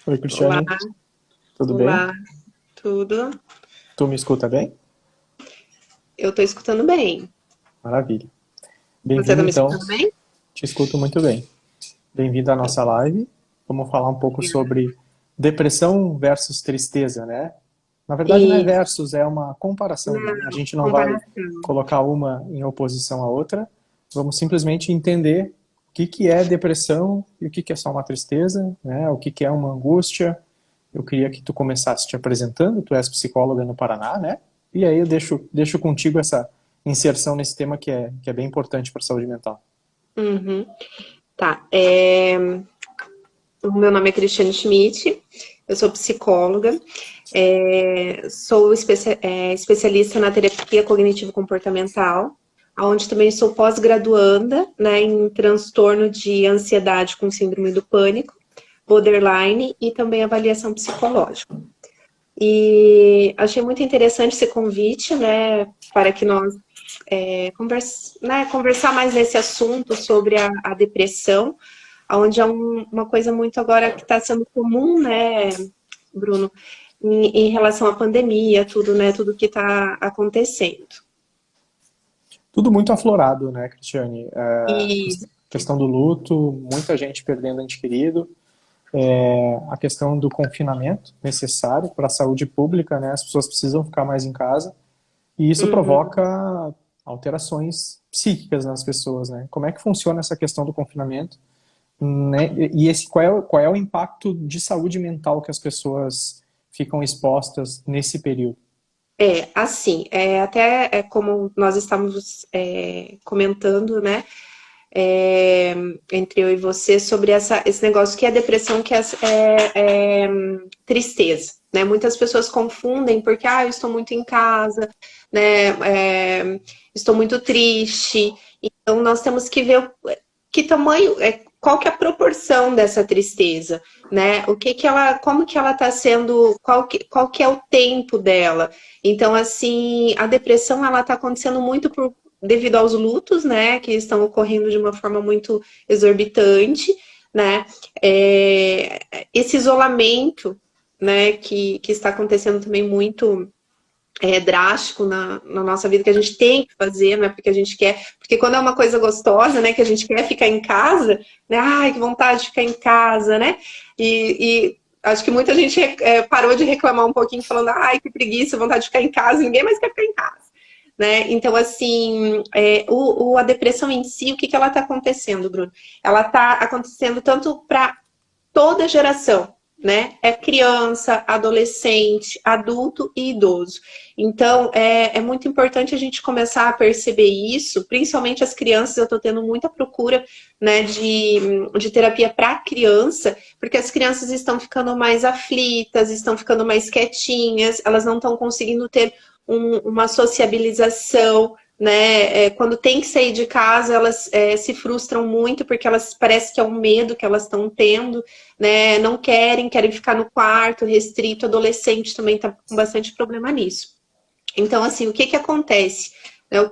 Oi, Olá, Cristiane, tudo bem? olá, tudo? Tu me escuta bem? Eu tô escutando bem. Maravilha. Você Bem-vindo, tá me então. escutando bem? Te escuto muito bem. Bem-vindo à nossa live. Vamos falar um pouco sobre depressão versus tristeza, né? Na verdade, não é E versus, é uma comparação, né? A na gente não vai comparação. colocar uma em oposição à outra. Vamos simplesmente entender o que que é depressão e o que que é só uma tristeza, né? O que que é uma angústia. Eu queria que tu começasse te apresentando. Tu és psicóloga no Paraná, né? E aí eu deixo contigo essa inserção nesse tema que é bem importante para a saúde mental. Uhum. Tá. O meu nome é Cristiane Schmidt, eu sou psicóloga, sou especialista na terapia cognitivo-comportamental, onde também sou pós-graduanda, né, em transtorno de ansiedade com síndrome do pânico, borderline e também avaliação psicológica. E achei muito interessante esse convite, né, para que nós conversar mais nesse assunto sobre a depressão, onde é uma coisa muito agora que está sendo comum, né, Bruno, em relação à pandemia, tudo, né, tudo que está acontecendo. Tudo muito aflorado, né, Cristiane? E Questão do luto, muita gente perdendo ente querido, a questão do confinamento necessário para a saúde pública, né? As pessoas precisam ficar mais em casa e isso uhum. provoca alterações psíquicas nas pessoas, né? Como é que funciona essa questão do confinamento, né? E qual é o impacto de saúde mental que as pessoas ficam expostas nesse período? Assim, até como nós estamos comentando, né, é, entre eu e você sobre esse negócio que é depressão, que tristeza, né? Muitas pessoas confundem porque, eu estou muito em casa, né? Estou muito triste. Então, nós temos que ver que tamanho, qual que é a proporção dessa tristeza, né? O que que ela, como que ela está sendo, qual que é o tempo dela. Então, assim, a depressão, ela está acontecendo muito devido aos lutos, né, que estão ocorrendo de uma forma muito exorbitante, né, esse isolamento, né, que está acontecendo também muito drástico na nossa vida, que a gente tem que fazer, não é porque a gente quer, porque quando é uma coisa gostosa, né, que a gente quer ficar em casa, né, ai, que vontade de ficar em casa, né, e acho que muita gente parou de reclamar um pouquinho, falando, ai, que preguiça, vontade de ficar em casa, ninguém mais quer ficar em casa. Né? Então, assim, a depressão em si, o que, que ela está acontecendo, Bruno? Ela está acontecendo tanto para toda geração, né? É criança, adolescente, adulto e idoso. Então, é muito importante a gente começar a perceber isso, principalmente as crianças. Eu estou tendo muita procura, né, de terapia para criança, porque as crianças estão ficando mais aflitas, estão ficando mais quietinhas, elas não estão conseguindo ter uma sociabilização, né? Quando tem que sair de casa, elas se frustram muito porque elas parece que é um medo que elas estão tendo, né? Não querem ficar no quarto restrito. Adolescente também está com bastante problema nisso. Então, assim, o que que acontece?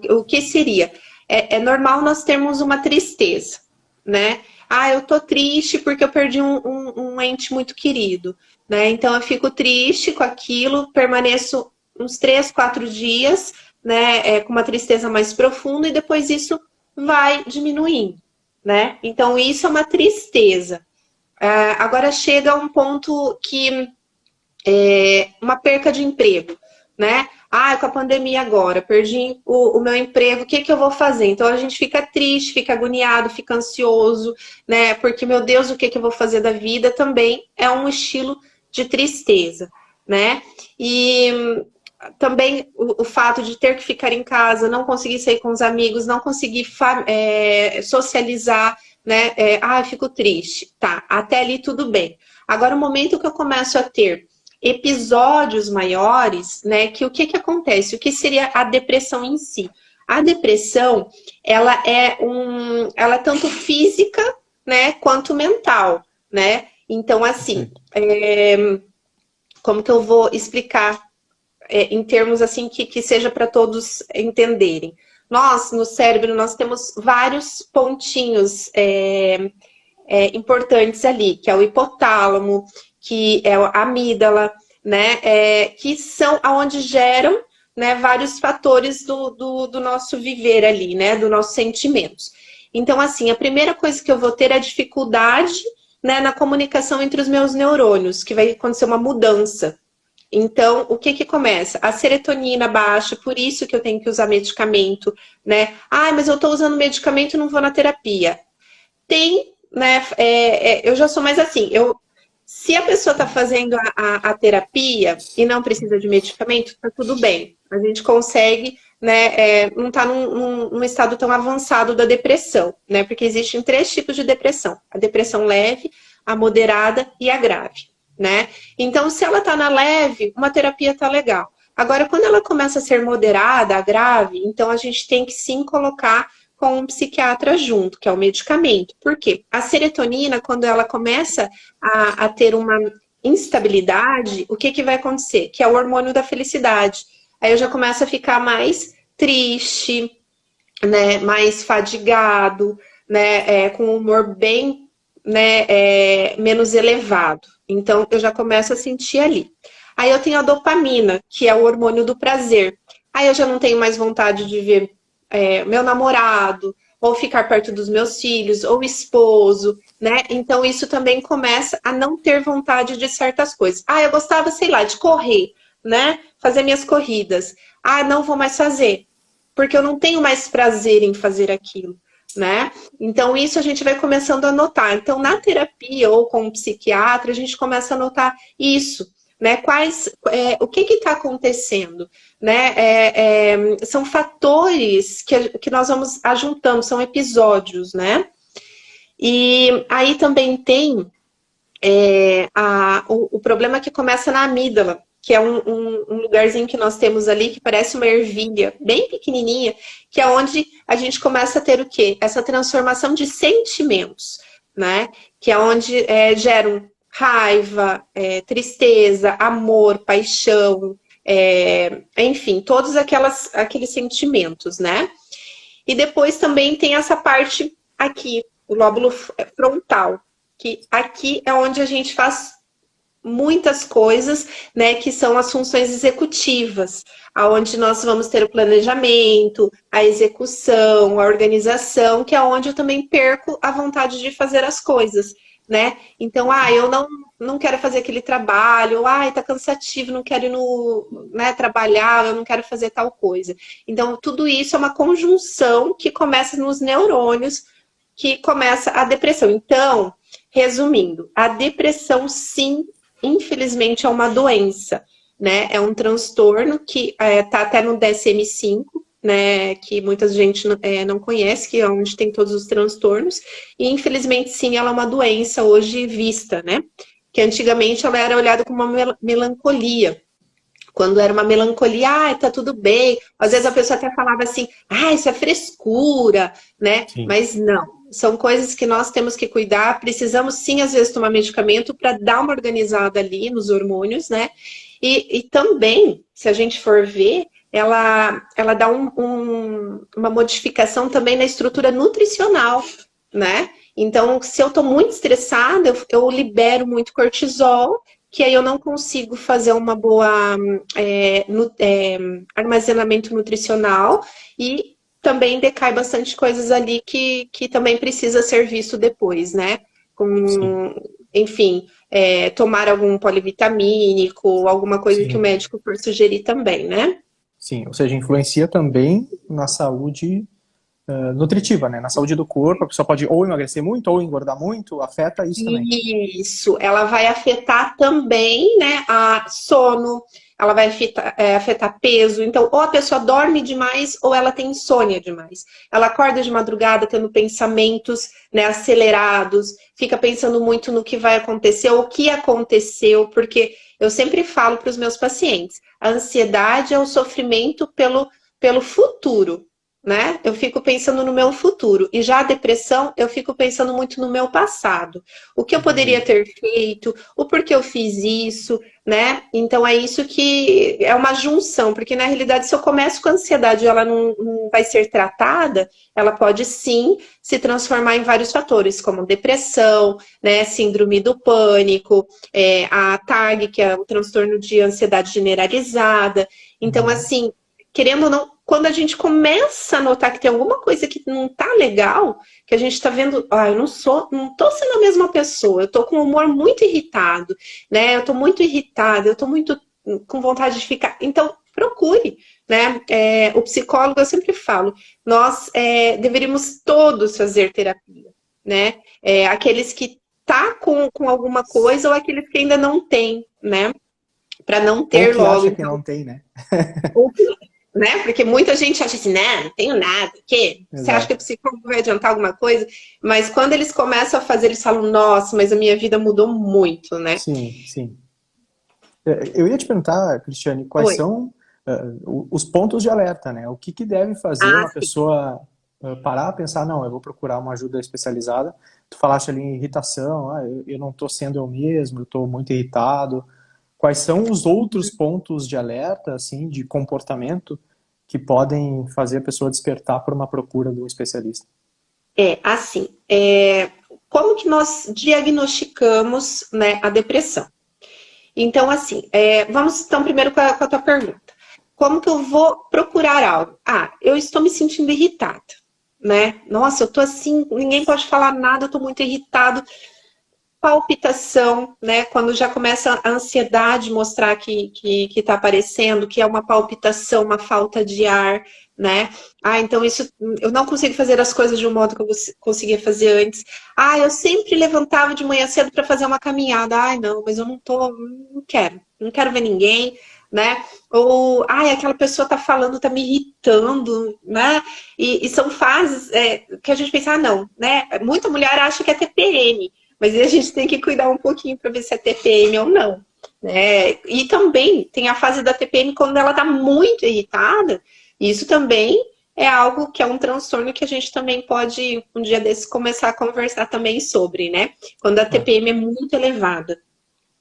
O que seria? É normal nós termos uma tristeza, né? Eu tô triste porque eu perdi um ente muito querido, né? Então eu fico triste com aquilo, permaneço uns 3, 4 dias, né? Com uma tristeza mais profunda e depois isso vai diminuindo, né? Então isso é uma tristeza. Agora chega a um ponto que uma perca de emprego, né? Com a pandemia agora, perdi o meu emprego, o que que eu vou fazer? Então a gente fica triste, fica agoniado, fica ansioso, né? Porque, meu Deus, o que que eu vou fazer da vida? Também é um estilo de tristeza, né? E também o fato de ter que ficar em casa, não conseguir sair com os amigos, não conseguir socializar, né? Fico triste. Tá, até ali tudo bem. Agora, o momento que eu começo a ter episódios maiores, né? Que o que que acontece? O que seria a depressão em si? A depressão, ela é tanto física, né, quanto mental, né? Então, assim, Perfeito. como que eu vou explicar em termos assim que seja para todos entenderem? Nós, no cérebro, nós temos vários pontinhos importantes ali, que é o hipotálamo, que é a amígdala, né? Que são aonde geram, né, vários fatores do nosso viver ali, né? Dos nossos sentimentos. Então, assim, a primeira coisa que eu vou ter é a dificuldade, né, na comunicação entre os meus neurônios, que vai acontecer uma mudança. Então, o que que começa? A serotonina baixa, por isso que eu tenho que usar medicamento, né? Ah, mas eu tô usando medicamento e não vou na terapia. Tem, né? Eu já sou mais assim, se a pessoa tá fazendo a terapia e não precisa de medicamento, tá tudo bem. A gente consegue, né? Não tá num estado tão avançado da depressão, né? Porque existem 3 tipos de depressão: a depressão leve, a moderada e a grave. Né? Então, se ela tá na leve, uma terapia tá legal. Agora, quando ela começa a ser moderada, a grave, então a gente tem que sim colocar com um psiquiatra junto, que é o medicamento. Por quê? A serotonina, quando ela começa a ter uma instabilidade, o que que vai acontecer? Que é o hormônio da felicidade. Aí eu já começo a ficar mais triste, né? Mais fadigado, né? Com o humor bem, né? Menos elevado. Então, eu já começo a sentir ali. Aí eu tenho a dopamina, que é o hormônio do prazer. Aí eu já não tenho mais vontade de ver meu namorado, ou ficar perto dos meus filhos, ou esposo, né? Então, isso também começa a não ter vontade de certas coisas. Ah, eu gostava, sei lá, de correr, né? Fazer minhas corridas. Ah, não vou mais fazer, porque eu não tenho mais prazer em fazer aquilo. Né? Então, isso a gente vai começando a notar. Então, na terapia ou com um psiquiatra, a gente começa a notar isso, né? O que está acontecendo, né? São fatores que nós vamos ajuntando, são episódios, né? E aí também tem o problema que começa na amígdala, que é um lugarzinho que nós temos ali que parece uma ervilha bem pequenininha, que é onde a gente começa a ter o quê? Essa transformação de sentimentos, né? Que é onde geram raiva, tristeza, amor, paixão, enfim, todos aqueles sentimentos, né? E depois também tem essa parte aqui, o lóbulo frontal, que aqui é onde a gente faz muitas coisas, né, que são as funções executivas, aonde nós vamos ter o planejamento, a execução, a organização, que é onde eu também perco a vontade de fazer as coisas, né? Então, eu não quero fazer aquele trabalho, tá cansativo, não quero ir né, trabalhar, eu não quero fazer tal coisa. Então, tudo isso é uma conjunção que começa nos neurônios, que começa a depressão. Então, resumindo, a depressão, sim, infelizmente, é uma doença, né? É um transtorno que tá até no DSM-5, né? Que muita gente não conhece, que é onde tem todos os transtornos. E, infelizmente, sim, ela é uma doença hoje vista, né? Que antigamente ela era olhada como uma melancolia. Quando era uma melancolia, tá tudo bem. Às vezes a pessoa até falava assim, isso é frescura, né? Sim. Mas não. São coisas que nós temos que cuidar. Precisamos, sim, às vezes, tomar medicamento para dar uma organizada ali nos hormônios, né? E também, se a gente for ver, ela dá uma modificação também na estrutura nutricional, né? Então, se eu estou muito estressada, eu libero muito cortisol, que aí eu não consigo fazer uma boa armazenamento nutricional e também decai bastante coisas ali que também precisa ser visto depois, né? Enfim, tomar algum polivitamínico, alguma coisa Sim. que o médico for sugerir também, né? Sim, ou seja, influencia também na saúde nutritiva, né? Na saúde do corpo, a pessoa pode ou emagrecer muito ou engordar muito, afeta isso também. Isso, ela vai afetar também, né, a sono, ela vai afetar peso. Então, ou a pessoa dorme demais ou ela tem insônia demais. Ela acorda de madrugada tendo pensamentos, né, acelerados, fica pensando muito no que vai acontecer ou o que aconteceu, porque eu sempre falo para os meus pacientes, a ansiedade é o sofrimento pelo futuro. né? Eu fico pensando no meu futuro. E já a depressão, eu fico pensando muito no meu passado. O que eu poderia Entendi. ter feito, o porquê eu fiz isso, né? Então é isso que é uma junção, porque na realidade, se eu começo com a ansiedade e ela não vai ser tratada, ela pode sim se transformar em vários fatores, como depressão, né? Síndrome do pânico, a TAG, que é o transtorno de ansiedade generalizada. Então, Uhum. assim, querendo ou não, quando a gente começa a notar que tem alguma coisa que não tá legal, que a gente tá vendo, eu não tô sendo a mesma pessoa, eu tô com o humor muito irritado, né? Eu tô muito irritada, eu tô muito com vontade de ficar. Então, procure, né? O psicólogo, eu sempre falo, nós deveríamos todos fazer terapia, né? Aqueles que tá com alguma coisa ou aqueles que ainda não têm, né? Para não Ou ter que logo. acha que Então, não tem, né? né? Porque muita gente acha assim, não tenho nada, o quê? Você acha que o Exato. psicólogo vai adiantar alguma coisa? Mas quando eles começam a fazer, eles falam, nossa, mas a minha vida mudou muito, né? Sim, sim. Eu ia te perguntar, Cristiane, quais Oi. são os pontos de alerta, né? O que que deve fazer Ah, uma sim. pessoa parar, pensar, não, eu vou procurar uma ajuda especializada. Tu falaste ali em irritação, eu não estou sendo eu mesmo, eu estou muito irritado. Quais são os outros pontos de alerta, assim, de comportamento que podem fazer a pessoa despertar por uma procura de um especialista? Assim, como que nós diagnosticamos, né, a depressão? Então, assim, vamos então primeiro com a tua pergunta. Como que eu vou procurar algo? Eu estou me sentindo irritada, né? Nossa, eu tô assim, ninguém pode falar nada, eu tô muito irritado. Palpitação, né? Quando já começa a ansiedade mostrar que tá aparecendo, que é uma palpitação, uma falta de ar, né? Então isso, eu não consigo fazer as coisas de um modo que eu conseguia fazer antes. Eu sempre levantava de manhã cedo para fazer uma caminhada. Não, mas eu não quero ver ninguém, né? Ou, aquela pessoa tá falando, tá me irritando, né? E são fases que a gente pensa, não, né? Muita mulher acha que é TPM. Mas a gente tem que cuidar um pouquinho para ver se é TPM ou não. Né? E também tem a fase da TPM quando ela está muito irritada. Isso também é algo que é um transtorno que a gente também pode, um dia desses, começar a conversar também sobre, né? Quando a Claro. TPM é muito elevada.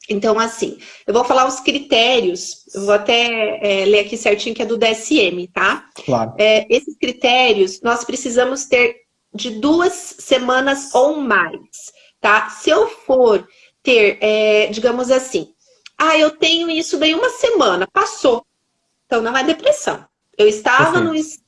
Então, assim, eu vou falar os critérios, eu vou até ler aqui certinho que é do DSM, tá? Claro. Esses critérios nós precisamos ter de 2 semanas ou mais, tá? Se eu for ter, digamos assim, eu tenho isso daí 1 semana, passou, então não é depressão. Eu estava Perfeito.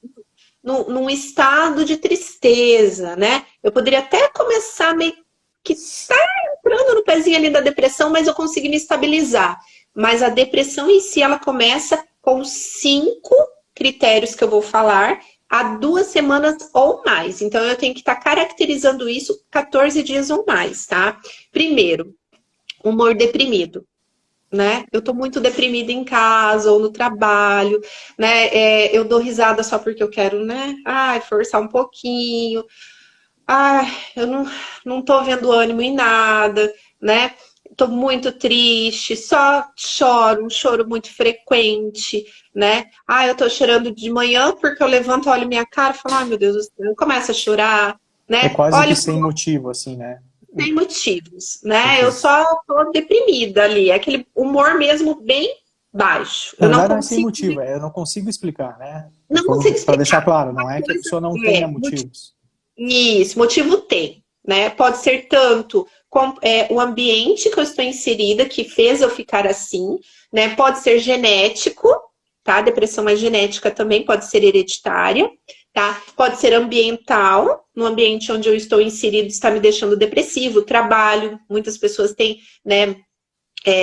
num estado de tristeza, né? Eu poderia até começar meio que tá entrando no pezinho ali da depressão, mas eu consegui me estabilizar. Mas a depressão em si, ela começa com 5 critérios que eu vou falar há 2 semanas ou mais. Então, eu tenho que estar caracterizando isso 14 dias ou mais, tá? Primeiro, humor deprimido. Né? Eu tô muito deprimida em casa ou no trabalho, né? Eu dou risada só porque eu quero, né? Forçar um pouquinho. Eu não tô vendo ânimo em nada, né? Tô muito triste, só choro, um choro muito frequente, né? Eu tô chorando de manhã porque eu levanto, olho minha cara e falo, meu Deus do céu, eu começo a chorar, É né? quase que Olho sem motivo, assim, né? sem motivos, né? Eu Perfeito. só tô deprimida ali, aquele humor mesmo bem baixo. Na Eu não verdade, não é sem consigo, motivo, eu não consigo explicar, né? não consigo Para deixar explicar. claro, não é que a pessoa não tenha motivos. Isso, motivo tem, né? Pode ser tanto o ambiente que eu estou inserida que fez eu ficar assim, né? Pode ser genético, tá? Depressão é genética também, pode ser hereditária, tá? Pode ser ambiental, no ambiente onde eu estou inserido está me deixando depressivo, trabalho, muitas pessoas têm, né,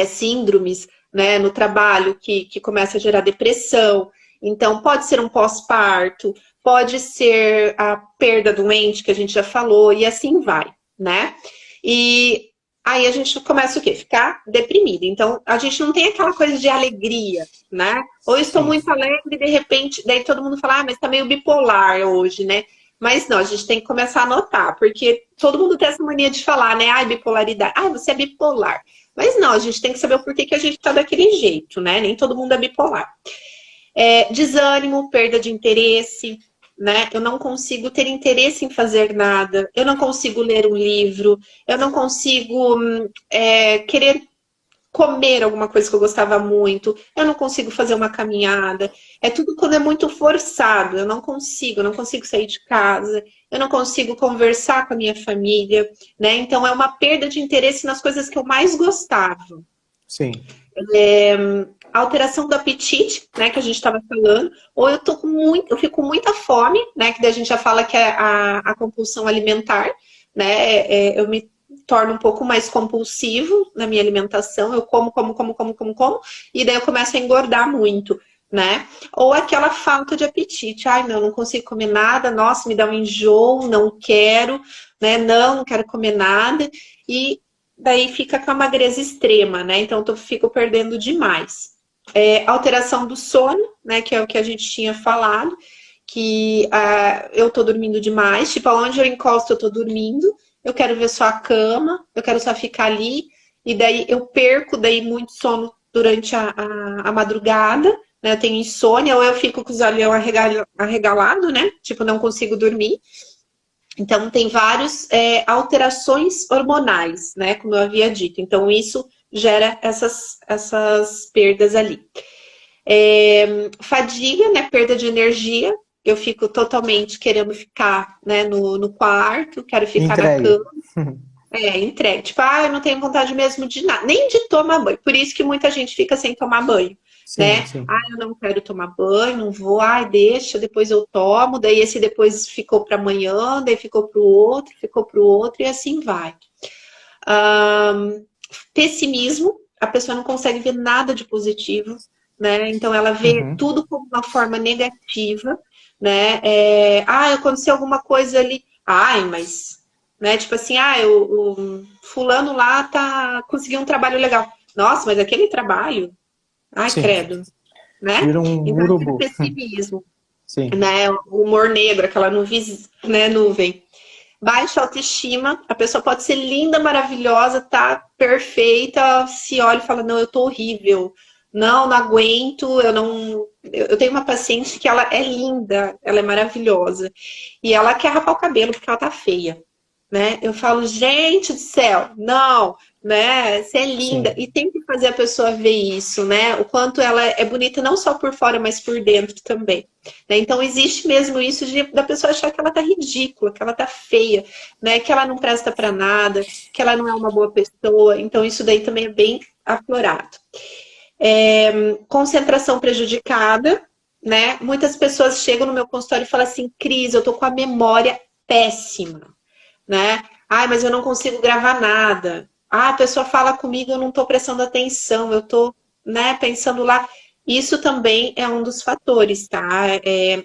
síndromes, né, no trabalho que começa a gerar depressão. Então, pode ser um pós-parto, pode ser a perda doente, que a gente já falou, e assim vai, né? E aí a gente começa o quê? Ficar deprimido. Então, a gente não tem aquela coisa de alegria, né? Ou eu estou Sim. muito alegre e de repente, daí todo mundo fala, mas tá meio bipolar hoje, né? Mas não, a gente tem que começar a notar, porque todo mundo tem essa mania de falar, né? Bipolaridade. Você é bipolar. Mas não, a gente tem que saber o porquê que a gente tá daquele jeito, né? Nem todo mundo é bipolar. Desânimo, perda de interesse, né? Eu não consigo ter interesse em fazer nada, eu não consigo ler um livro, eu não consigo querer comer alguma coisa que eu gostava muito, eu não consigo fazer uma caminhada. É tudo quando é muito forçado, eu não consigo sair de casa, eu não consigo conversar com a minha família, né? Então é uma perda de interesse nas coisas que eu mais gostava. Sim. Alteração do apetite, né, que a gente estava falando, ou eu fico com muita fome, né, que daí a gente já fala que é a compulsão alimentar, né, eu me torno um pouco mais compulsivo na minha alimentação, eu como, e daí eu começo a engordar muito, né, ou aquela falta de apetite, ai não, não consigo comer nada, nossa, me dá um enjoo, não quero, né, não quero comer nada, e daí fica com a magreza extrema, né, então eu fico perdendo demais. Alteração do sono, né, que é o que a gente tinha falado, que eu tô dormindo demais, tipo, aonde eu encosto eu tô dormindo, eu quero ver só a cama, eu quero só ficar ali, e daí eu perco daí muito sono durante a madrugada, né, eu tenho insônia, ou eu fico com os olhos arregalados, né, tipo, não consigo dormir. Então, tem várias alterações hormonais, né, como eu havia dito. Então, isso gera essas perdas ali. Fadiga, né, perda de energia. Eu fico totalmente querendo ficar, né, no quarto, quero ficar na Entregue. cama. Entregue. Tipo, eu não tenho vontade mesmo de nada, nem de tomar banho. Por isso que muita gente fica sem tomar banho, Sim, né? sim. Eu não quero tomar banho, não vou, deixa, depois eu tomo. Daí esse depois ficou para amanhã, daí ficou para o outro, e assim vai. Pessimismo, a pessoa não consegue ver nada de positivo, né? Então ela vê tudo como uma forma negativa, né? Aconteceu alguma coisa ali, mas, né? Tipo assim, o fulano lá conseguiu um trabalho legal. Nossa, mas aquele trabalho, Sim. credo, né? Vira um Então é urubu. pessimismo, Sim. né? O humor negro, aquela nuvem. Baixa autoestima, a pessoa pode ser linda, maravilhosa, tá perfeita, se olha e fala, não, eu tô horrível, não aguento, eu tenho uma paciente que ela é linda, ela é maravilhosa, e ela quer rapar o cabelo porque ela tá feia, né? Eu falo, gente do céu, não, né? Você é linda, Sim. e tem que fazer a pessoa ver isso, né? O quanto ela é bonita não só por fora, mas por dentro também. Né? Então existe mesmo isso da pessoa achar que ela tá ridícula, que ela tá feia, né? Que ela não presta para nada, que ela não é uma boa pessoa. Então isso daí também é bem aflorado. Concentração prejudicada, né? Muitas pessoas chegam no meu consultório e falam assim, Cris, eu tô com a memória péssima, né? Mas eu não consigo gravar nada. A pessoa fala comigo, eu não tô prestando atenção, eu tô, né, pensando lá. Isso também é um dos fatores, tá?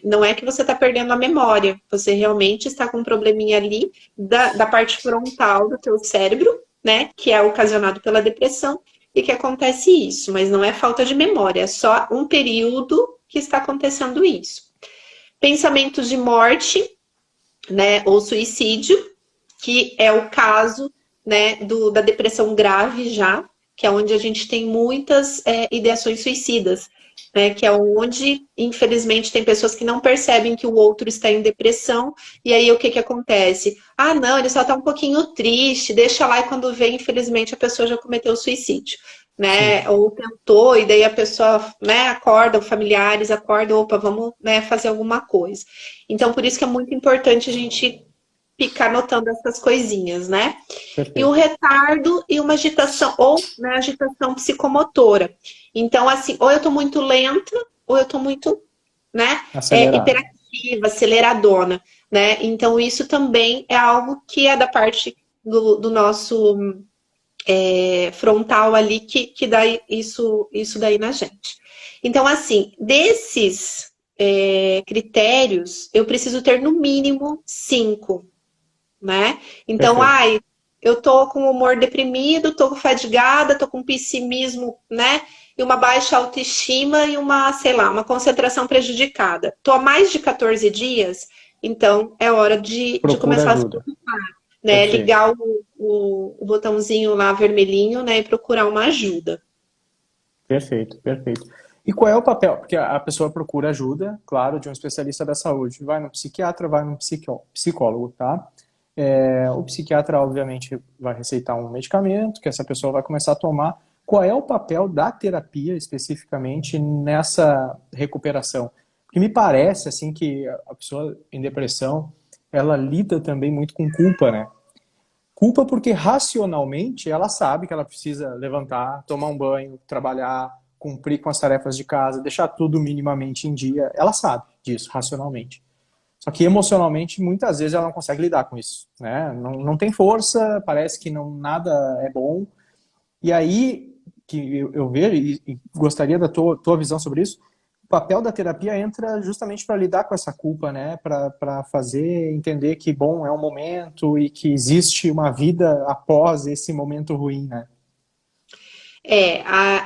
Não é que você está perdendo a memória, você realmente está com um probleminha ali da parte frontal do teu cérebro, né? Que é ocasionado pela depressão e que acontece isso, mas não é falta de memória, é só um período que está acontecendo isso. Pensamentos de morte, né? Ou suicídio, que é o caso, né, da depressão grave já, que é onde a gente tem muitas ideações suicidas, né, que é onde, infelizmente, tem pessoas que não percebem que o outro está em depressão, e aí o que acontece? Não, ele só está um pouquinho triste, deixa lá, e quando vem, infelizmente, a pessoa já cometeu suicídio, né, Sim. ou tentou, e daí a pessoa, né, acorda, familiares acordam, opa, vamos, né, fazer alguma coisa. Então, por isso que é muito importante a gente ficar notando essas coisinhas, né? E o Perfeito. retardo e uma agitação, ou né, agitação psicomotora. Então, assim, ou eu tô muito lenta, ou eu tô muito, né, Acelerado. hiperativa, aceleradona, né? Então, isso também é algo que é da parte do nosso frontal ali, que dá isso daí na gente. Então, assim, desses critérios, eu preciso ter no mínimo 5, né? Então, Perfeito. eu tô com humor deprimido, tô fadigada, tô com pessimismo, né? E uma baixa autoestima e sei lá, uma concentração prejudicada. Tô há mais de 14 dias, então é hora de Procura começar a se ajuda. preocupar, né? Perfeito. Ligar o botãozinho lá vermelhinho, né? E procurar uma ajuda. Perfeito, perfeito. E qual é o papel? Porque a pessoa procura ajuda, claro, de um especialista da saúde. Vai no psiquiatra, vai no psicólogo, tá? O psiquiatra, obviamente, vai receitar um medicamento que essa pessoa vai começar a tomar. Qual é o papel da terapia, especificamente, nessa recuperação? Porque me parece, assim, que a pessoa em depressão, ela lida também muito com culpa, né? Culpa porque racionalmente ela sabe que ela precisa levantar, tomar um banho, trabalhar, cumprir com as tarefas de casa, deixar tudo minimamente em dia. Ela sabe disso, racionalmente. Só que emocionalmente, muitas vezes ela não consegue lidar com isso, né? Não tem força, parece que não, nada é bom. E aí, que eu vejo, e gostaria da tua visão sobre isso, o papel da terapia entra justamente para lidar com essa culpa, né? Para fazer entender que, bom, é um momento e que existe uma vida após esse momento ruim, né?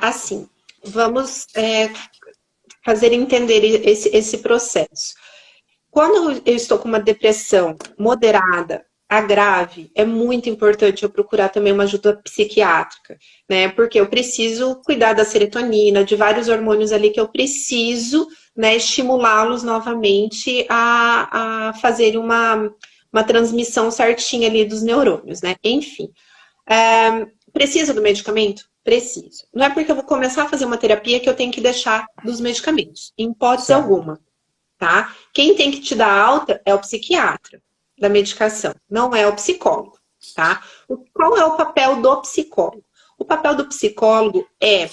Assim, vamos fazer entender esse processo. Quando eu estou com uma depressão moderada a grave, é muito importante eu procurar também uma ajuda psiquiátrica, né? Porque eu preciso cuidar da serotonina, de vários hormônios ali que eu preciso, né, estimulá-los novamente a fazer uma transmissão certinha ali dos neurônios, né? Enfim. Precisa do medicamento? Preciso. Não é porque eu vou começar a fazer uma terapia que eu tenho que deixar dos medicamentos, em hipótese Certo. alguma. Tá? Quem tem que te dar alta é o psiquiatra da medicação, não é o psicólogo, tá? Qual é o papel do psicólogo? O papel do psicólogo é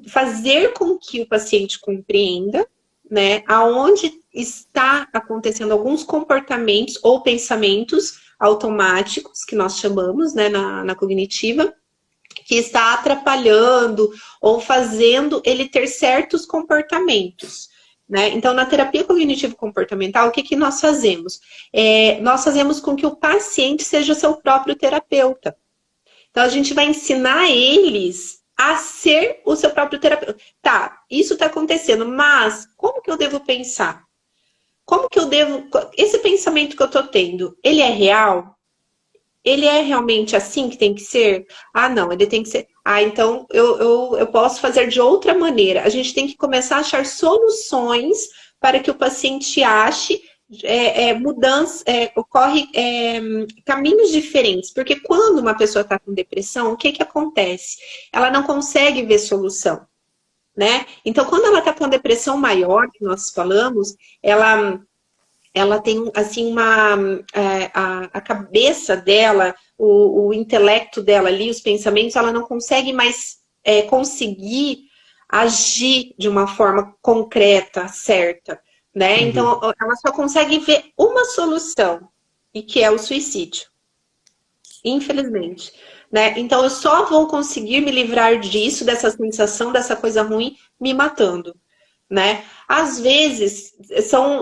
fazer com que o paciente compreenda, né, aonde está acontecendo alguns comportamentos ou pensamentos automáticos, que nós chamamos, né, na cognitiva, que está atrapalhando ou fazendo ele ter certos comportamentos. Né? Então, na terapia cognitivo-comportamental, o que nós fazemos? Nós fazemos com que o paciente seja seu próprio terapeuta. Então, a gente vai ensinar eles a ser o seu próprio terapeuta. Tá, isso está acontecendo, mas como que eu devo pensar? Como que eu devo... Esse pensamento que eu estou tendo, ele é real? Ele é realmente assim que tem que ser? Ah, não, ele tem que ser... Ah, então eu posso fazer de outra maneira. A gente tem que começar a achar soluções para que o paciente ache mudança, ocorre caminhos diferentes. Porque quando uma pessoa está com depressão, o que acontece? Ela não consegue ver solução, né? Então, quando ela está com uma depressão maior, que nós falamos, ela tem, assim, a cabeça dela, o intelecto dela ali, os pensamentos, ela não consegue mais conseguir agir de uma forma concreta, certa, né? Então, ela só consegue ver uma solução, e que é o suicídio. Infelizmente, né? Então, eu só vou conseguir me livrar disso, dessa sensação, dessa coisa ruim, me matando, né? Às vezes,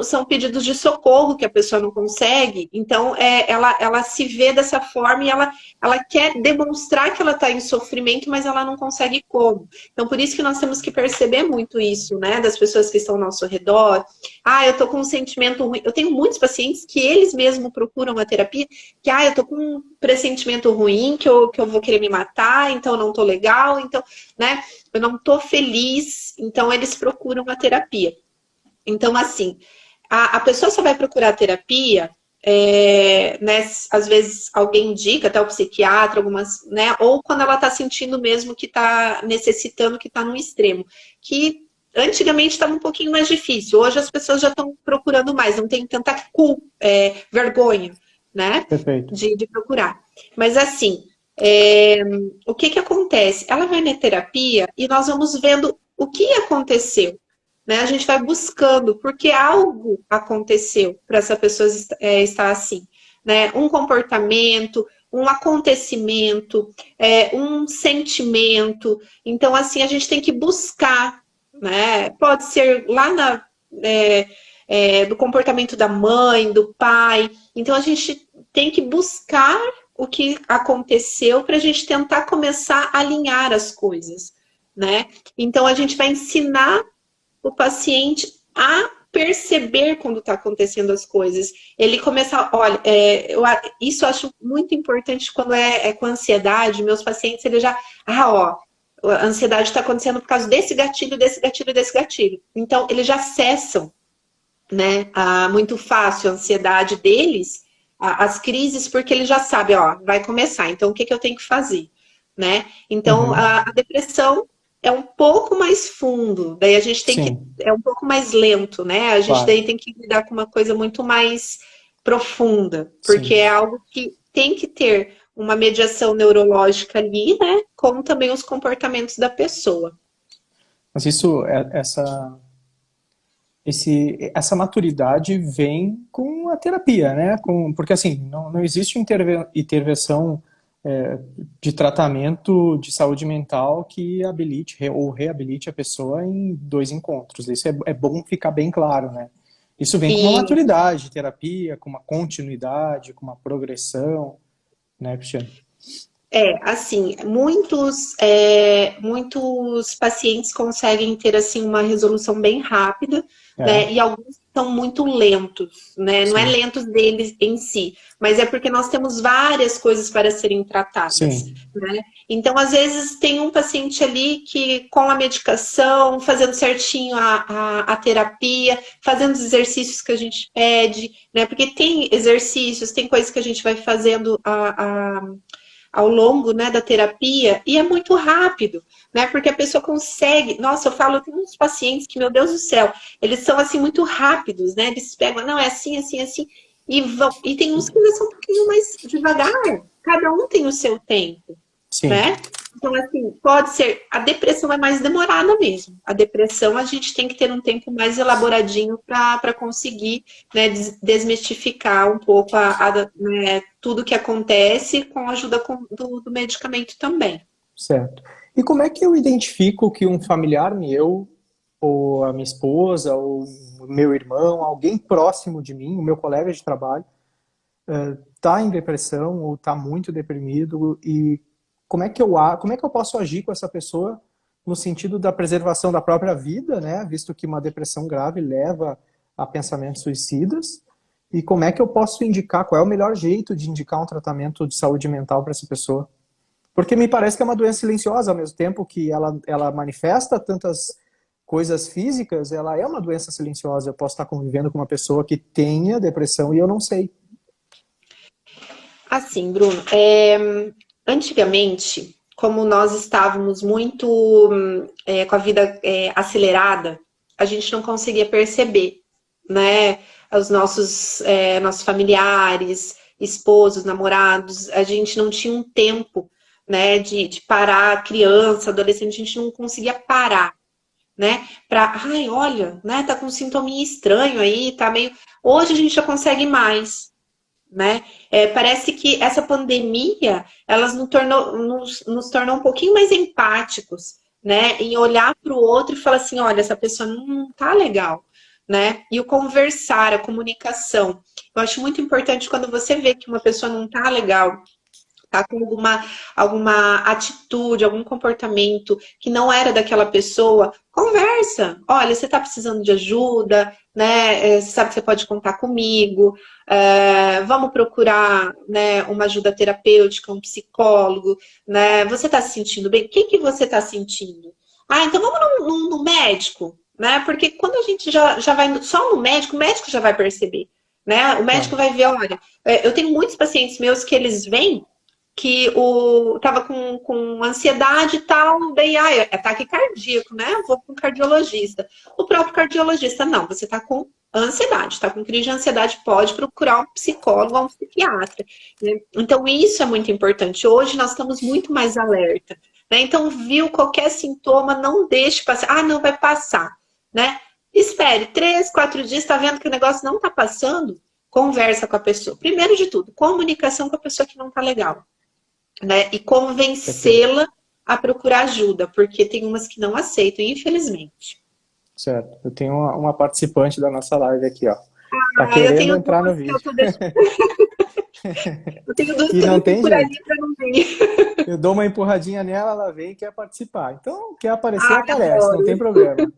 são pedidos de socorro que a pessoa não consegue, então ela se vê dessa forma e ela quer demonstrar que ela está em sofrimento, mas ela não consegue como. Então, por isso que nós temos que perceber muito isso, né? Das pessoas que estão ao nosso redor. Ah, eu tô com um sentimento ruim. Eu tenho muitos pacientes que eles mesmos procuram a terapia, que eu tô com um pressentimento ruim, que eu vou querer me matar, então eu não tô legal, então, né? Eu não tô feliz, então eles procuram a terapia. Então, assim, a pessoa só vai procurar terapia, né, às vezes alguém indica, até o psiquiatra, algumas, né, ou quando ela tá sentindo mesmo que tá necessitando, que tá no extremo. Que antigamente estava um pouquinho mais difícil, hoje as pessoas já estão procurando mais, não tem tanta vergonha, né, Perfeito. de procurar. Mas assim, o que acontece? Ela vai na terapia e nós vamos vendo o que aconteceu, né? A gente vai buscando, porque algo aconteceu para essa pessoa estar assim, né? Um comportamento, um acontecimento, um sentimento. Então, assim, a gente tem que buscar, né? Pode ser lá do comportamento da mãe, do pai. Então, a gente tem que buscar o que aconteceu para a gente tentar começar a alinhar as coisas, né? Então, a gente vai ensinar o paciente a perceber quando está acontecendo as coisas. Ele começa, olha, isso eu acho muito importante quando é com ansiedade, meus pacientes, ele já, a ansiedade está acontecendo por causa desse gatilho, desse gatilho, desse gatilho. Então, eles já cessam, né, muito fácil a ansiedade deles, as crises, porque eles já sabem, ó, vai começar, então o que eu tenho que fazer, né? Então, Uhum. a depressão é um pouco mais fundo, daí a gente tem que, Sim, é um pouco mais lento, né? A gente claro. daí tem que lidar com uma coisa muito mais profunda, porque Sim. é algo que tem que ter uma mediação neurológica ali, né? Como também os comportamentos da pessoa. Mas isso, essa maturidade vem com a terapia, né? Porque assim, não existe intervenção de tratamento de saúde mental que habilite ou reabilite a pessoa em 2 encontros. Isso é bom ficar bem claro, né? Isso vem com uma E maturidade, terapia, com uma continuidade, com uma progressão, né, Cristiano? assim, muitos pacientes conseguem ter assim uma resolução bem rápida, É, né? E alguns são muito lentos, né? Não é sim, lentos deles em si, mas é porque nós temos várias coisas para serem tratadas, sim, né? Então, às vezes, tem um paciente ali que, com a medicação, fazendo certinho a terapia, fazendo os exercícios que a gente pede, né? Porque tem exercícios, tem coisas que a gente vai fazendo ao longo, né, da terapia, e é muito rápido, né, porque a pessoa consegue, nossa, eu falo, eu tenho uns pacientes que, meu Deus do céu, eles são, assim, muito rápidos, né, eles pegam, não, é assim, assim, assim, e vão, e tem uns que são um pouquinho mais devagar, cada um tem o seu tempo, sim. né, então, assim, pode ser, a depressão é mais demorada mesmo, a depressão a gente tem que ter um tempo mais elaboradinho para conseguir, né, desmistificar um pouco né, tudo que acontece com a ajuda do medicamento também. Certo. E como é que eu identifico que um familiar meu, ou a minha esposa, ou o meu irmão, alguém próximo de mim, o meu colega de trabalho, está em depressão ou está muito deprimido e como é que eu posso agir com essa pessoa no sentido da preservação da própria vida, né? Visto que uma depressão grave leva a pensamentos suicidas. E como é que eu posso indicar, qual é o melhor jeito de indicar um tratamento de saúde mental para essa pessoa? Porque me parece que é uma doença silenciosa, ao mesmo tempo que ela manifesta tantas coisas físicas, ela é uma doença silenciosa. Eu posso estar convivendo com uma pessoa que tenha depressão e eu não sei. Assim, Bruno, antigamente, como nós estávamos muito com a vida acelerada, a gente não conseguia perceber, né? Os nossos familiares, esposos, namorados, a gente não tinha um tempo, né, de parar, criança, adolescente, a gente não conseguia parar, né? Ai, olha, né, tá com um sintominha estranho aí, tá meio. Hoje a gente já consegue mais, né? Parece que essa pandemia, elas nos tornou um pouquinho mais empáticos, né? Em olhar para o outro e falar assim, olha, essa pessoa não tá legal, né? E o conversar, a comunicação. Eu acho muito importante quando você vê que uma pessoa não tá legal, tá com alguma atitude, algum comportamento que não era daquela pessoa, conversa. Olha, você tá precisando de ajuda, né? Você sabe que você pode contar comigo. Vamos procurar, né, uma ajuda terapêutica, um psicólogo, né? Você tá se sentindo bem? O que que você tá sentindo? Ah, então vamos no médico, né? Porque quando a gente já vai só no médico, o médico já vai perceber, né? O médico Claro. vai ver, olha, eu tenho muitos pacientes meus que eles vêm que tava com ansiedade e tal, daí, é ataque cardíaco, né? Vou com um cardiologista. O próprio cardiologista, não, você tá com ansiedade, tá com crise de ansiedade, pode procurar um psicólogo ou um psiquiatra, né? Então, isso é muito importante. Hoje nós estamos muito mais alerta, né? Então, viu qualquer sintoma, não deixe passar. Ah, não vai passar, né? Espere 3, 4 dias, tá vendo que o negócio não tá passando? Conversa com a pessoa. Primeiro de tudo, comunicação com a pessoa que não tá legal, né? E Perfeito. convencê-la a procurar ajuda, porque tem umas que não aceitam, infelizmente. Certo. Eu tenho uma participante da nossa live aqui, ó. Tá Ah, eu querendo tenho entrar no duas que eu vídeo. tô deixando. Eu tenho duas E que eu não deixei tem por ali jeito. para não vir. Eu dou uma empurradinha nela, ela vem e quer participar. Então, quer aparecer, Ai, aparece, não adoro, tem problema.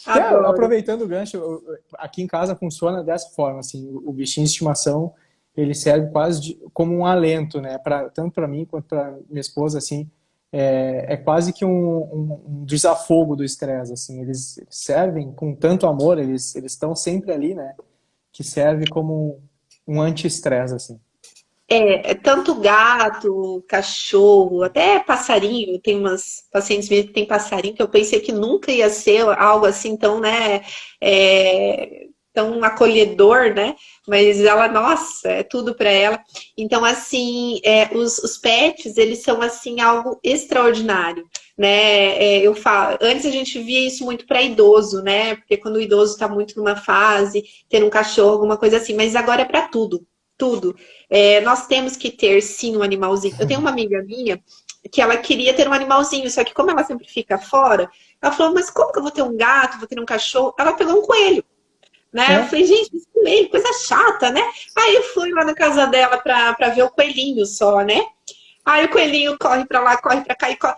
Até adoro. aproveitando o gancho, aqui em casa funciona dessa forma, assim, o bichinho de estimação, ele serve quase como um alento, né, tanto para mim quanto para minha esposa, assim, é quase que um desafogo do estresse, assim. Eles servem com tanto amor, eles estão sempre ali, né? Que serve como um anti-estresse, assim. É tanto gato, cachorro, até passarinho. Tem umas pacientes minhas que tem passarinho que eu pensei que nunca ia ser algo assim tão, né, tão acolhedor, né? Mas ela, nossa, é tudo para ela. Então, assim, os pets, eles são assim algo extraordinário, né? Eu falo, antes a gente via isso muito para idoso, né? Porque quando o idoso está muito numa fase, ter um cachorro, alguma coisa assim. Mas agora é para tudo. Tudo. Nós temos que ter, sim, um animalzinho. Eu tenho uma amiga minha que ela queria ter um animalzinho, só que como ela sempre fica fora, ela falou, mas como que eu vou ter um gato, vou ter um cachorro? Ela pegou um coelho, né? Eu É, falei, gente, esse coelho, coisa chata, né? Aí eu fui lá na casa dela pra ver o coelhinho só, né? Aí o coelhinho corre pra lá, corre pra cá e corre.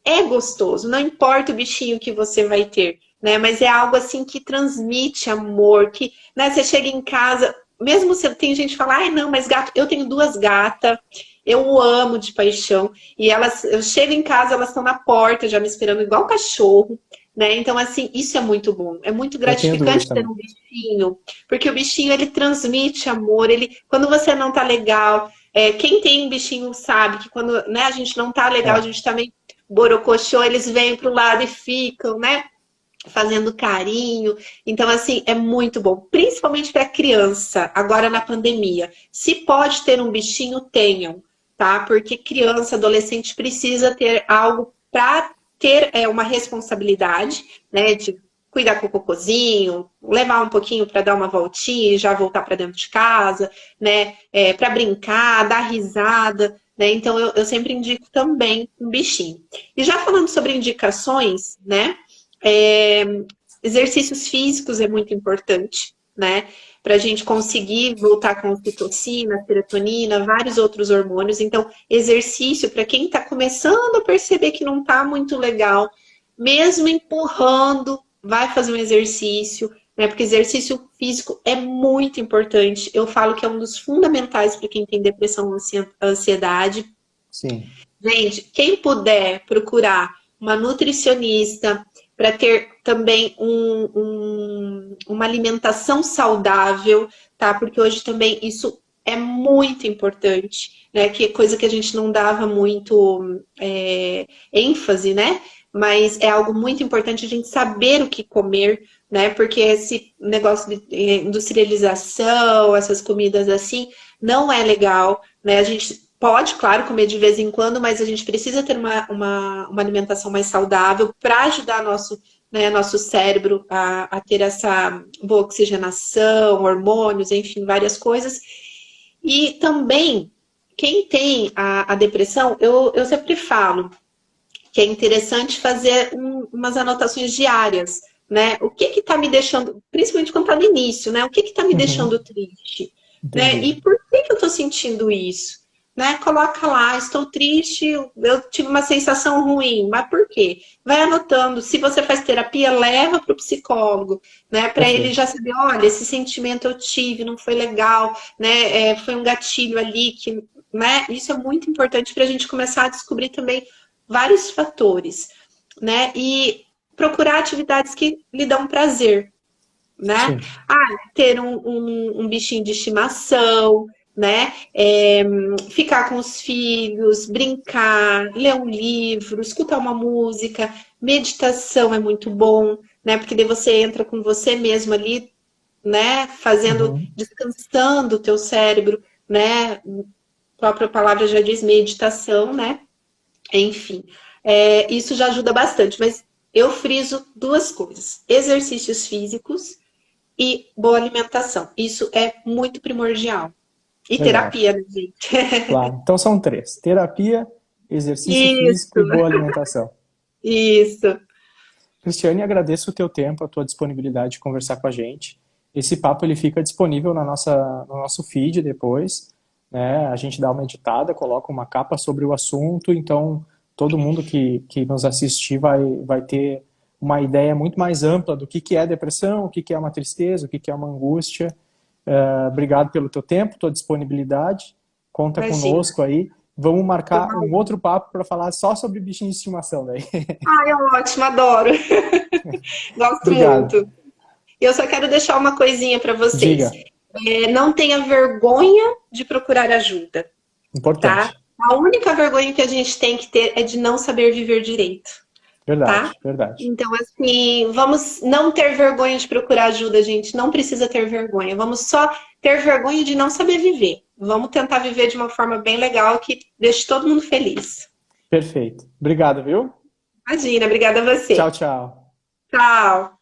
É gostoso, não importa o bichinho que você vai ter, né? Mas é algo assim que transmite amor, que, né, você chega em casa, mesmo se tem gente que fala, ai, não, mas gato, eu tenho duas gatas, eu amo de paixão, e elas, eu chego em casa, elas estão na porta já me esperando igual cachorro, né? Então, assim, isso é muito bom, é muito eu tenho duas gratificante ter também. um bichinho, porque o bichinho ele transmite amor, ele, quando você não tá legal, quem tem um bichinho sabe que quando, né, a gente não tá legal, a É, gente também borocochô, eles vêm pro lado e ficam, né? Fazendo carinho. Então, assim, é muito bom. Principalmente para criança, agora na pandemia. Se pode ter um bichinho, tenham, tá? Porque criança, adolescente precisa ter algo para ter uma responsabilidade, né? De cuidar com o cocôzinho, levar um pouquinho para dar uma voltinha e já voltar para dentro de casa, né? Para brincar, dar risada. Né? Então, eu sempre indico também um bichinho. E já falando sobre indicações, né? É, exercícios físicos é muito importante, né? Para a gente conseguir voltar com a ocitocina, a serotonina, vários outros hormônios. Então, exercício para quem está começando a perceber que não está muito legal, mesmo empurrando, vai fazer um exercício, né? Porque exercício físico é muito importante. Eu falo que é um dos fundamentais para quem tem depressão, ansiedade. sim. Gente, quem puder procurar uma nutricionista para ter também uma alimentação saudável, tá? Porque hoje também isso é muito importante, né? Que é coisa que a gente não dava muito ênfase, né? Mas é algo muito importante a gente saber o que comer, né? Porque esse negócio de industrialização, essas comidas assim, não é legal, né? A gente pode, claro, comer de vez em quando, mas a gente precisa ter uma alimentação mais saudável para ajudar nosso cérebro a ter essa boa oxigenação, hormônios, enfim, várias coisas. E também, quem tem a depressão, eu sempre falo que é interessante fazer umas anotações diárias, né? O que está me deixando, principalmente quando está no início, né? O que está me deixando Uhum, triste, né? entendi. E por que eu estou sentindo isso? Né? Coloca lá, estou triste, eu tive uma sensação ruim, mas por quê? Vai anotando. Se você faz terapia, leva para o psicólogo, né? Para ele já Perfeito. saber, olha, esse sentimento eu tive, não foi legal, né? Foi um gatilho ali que, né? Isso é muito importante para a gente começar a descobrir também vários fatores, né? E procurar atividades que lhe dão prazer, né? Sim. Ter um bichinho de estimação, né? Ficar com os filhos, brincar, ler um livro, escutar uma música, meditação é muito bom, né? Porque daí você entra com você mesmo ali, né? Fazendo, Uhum. descansando o teu cérebro, né? A própria palavra já diz meditação, né? Enfim, isso já ajuda bastante, mas eu friso duas coisas: exercícios físicos e boa alimentação. Isso é muito primordial. E Legal. terapia, né, gente? Claro. Então são três: terapia, exercício físico Isso, e boa alimentação. isso. Cristiane, agradeço o teu tempo, a tua disponibilidade de conversar com a gente. Esse papo ele fica disponível no nosso feed depois, né? A gente dá uma editada, coloca uma capa sobre o assunto, então todo mundo que nos assistir vai ter uma ideia muito mais ampla do que é depressão, o que é uma tristeza, o que é uma angústia. Obrigado pelo teu tempo, tua disponibilidade. Conta Imagina. conosco aí. Vamos marcar um outro papo para falar só sobre bichinho de estimação daí. Ai, ótimo, adoro. Gosto Obrigado. muito. E eu só quero deixar uma coisinha para vocês. Diga. Não tenha vergonha de procurar ajuda, Importante. tá? A única vergonha que a gente tem que ter é de não saber viver direito, Verdade, tá? verdade. Então, assim, vamos não ter vergonha de procurar ajuda, gente. Não precisa ter vergonha. Vamos só ter vergonha de não saber viver. Vamos tentar viver de uma forma bem legal que deixe todo mundo feliz. Perfeito. Obrigado, viu? Imagina, obrigada a você. Tchau, tchau. Tchau.